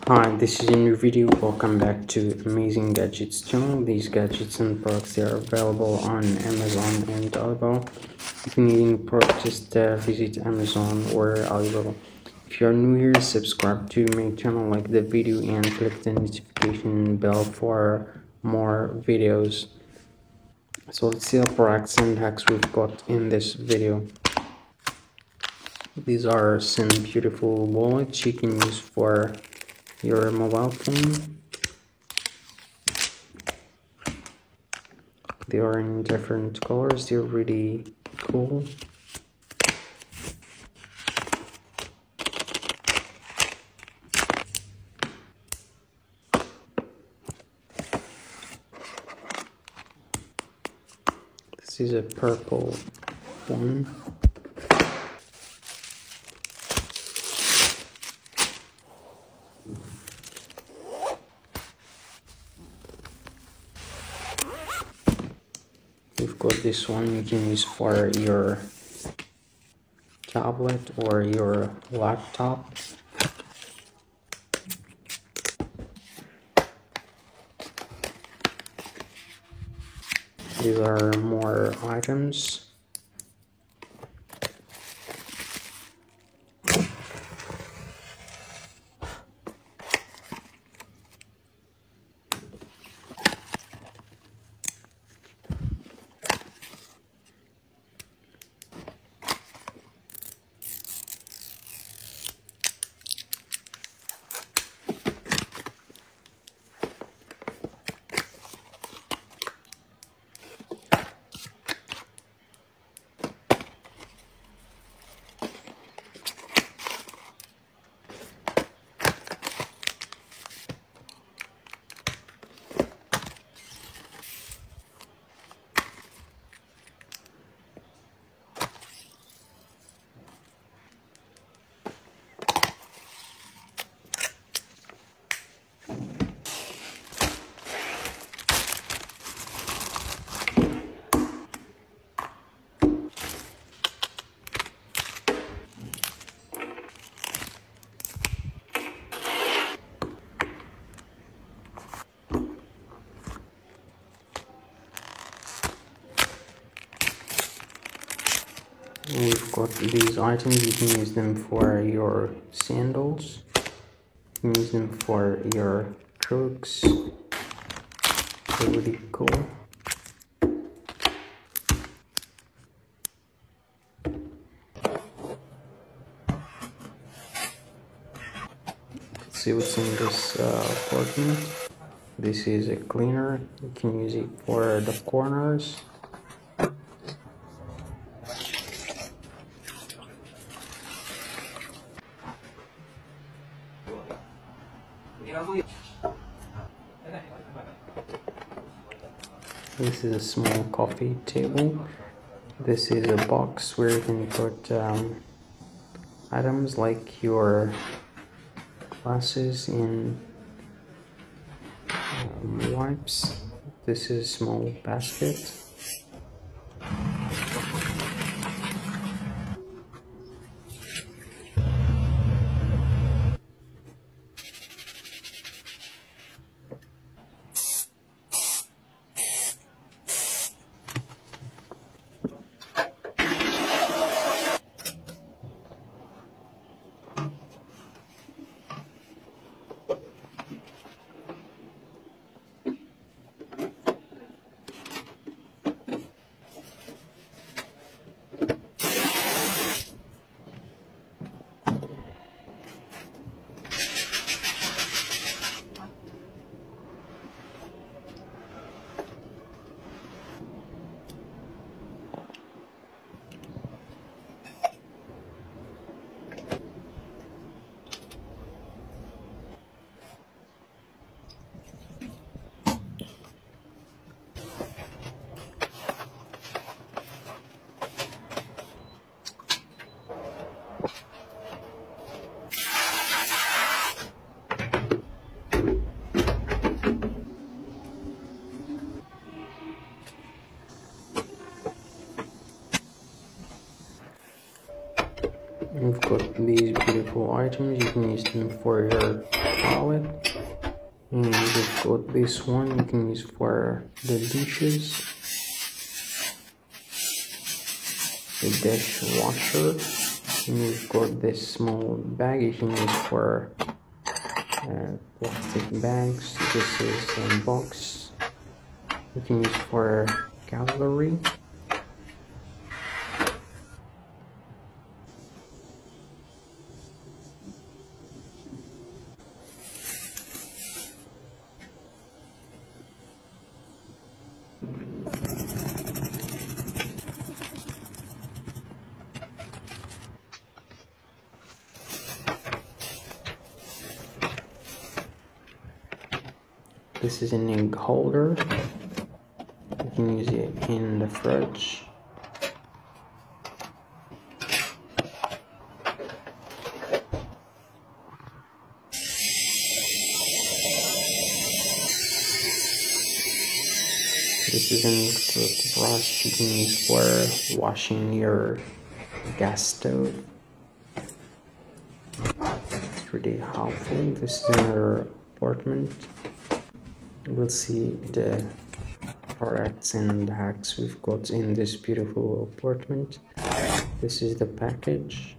Hi, this is a new video. Welcome back to Amazing Gadgets channel. These gadgets and products, they are available on Amazon and Alibaba. If you need any product, just visit Amazon or Alibaba. If you are new here, subscribe to my channel, like the video, and click the notification bell for more videos. So let's see the products and hacks we've got in this video. These are some beautiful wallets you can use for your mobile phone. They are in different colors. They're really cool. This is a purple one. We've got this one you can use for your tablet or your laptop. These are more items. We've got these items. You can use them for your sandals. You can use them for your crooks. They're really cool. Let's see what's in this apartment. This is a cleaner. You can use it for the corners. This is a small coffee table. This is a box where you can put items like your glasses and wipes. This is a small basket. items. You can use them for your toilet. And we've got this one you can use for the dishes, the dishwasher. And we've got this small bag you can use for plastic bags. This is a box you can use for cutlery. This is an egg holder. You can use it in the fridge. This is an electric brush you can use for washing your gas stove. It's really helpful. This is another apartment. We'll see the products and hacks we've got in this beautiful apartment. This is the package.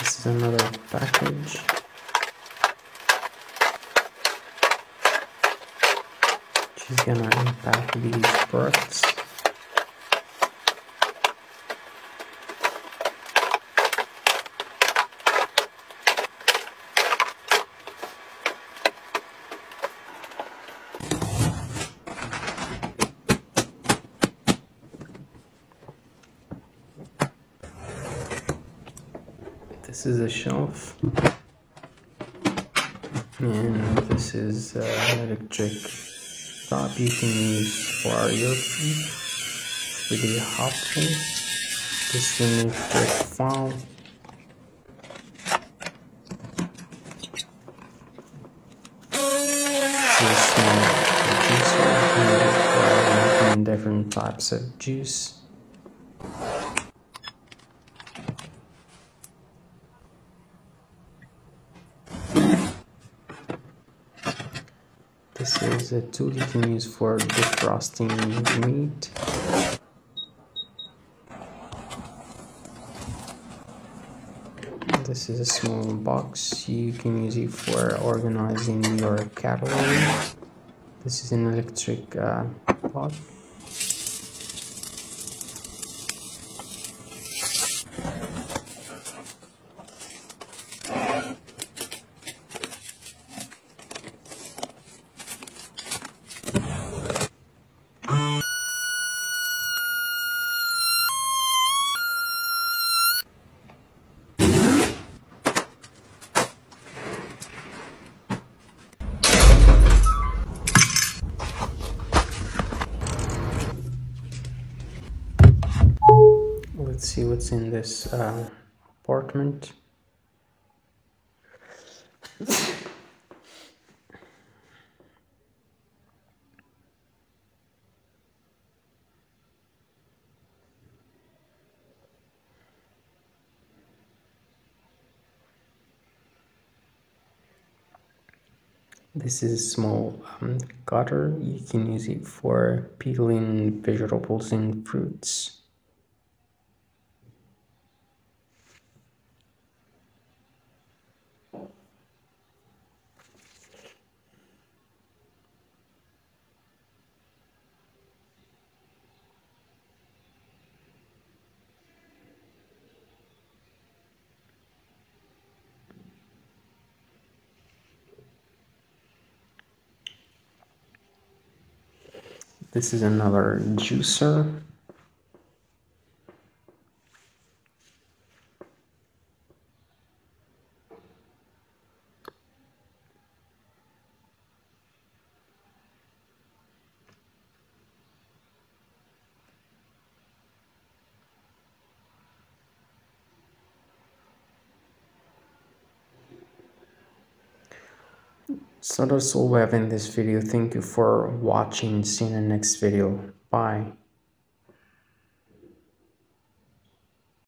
This is another package. She's gonna unpack these products. This is a shelf, and this is an electric top you can use for your feet. Really helpful. This is an electric file. This is a juicer for making different types of juice. This is a tool you can use for defrosting meat. This is a small box. You can use it for organizing your cutlery. This is an electric pot. Let's see what's in this apartment. This is a small cutter. You can use it for peeling vegetables and fruits. This is another juicer. So that's all we have in this video. Thank you for watching. See you in the next video. Bye.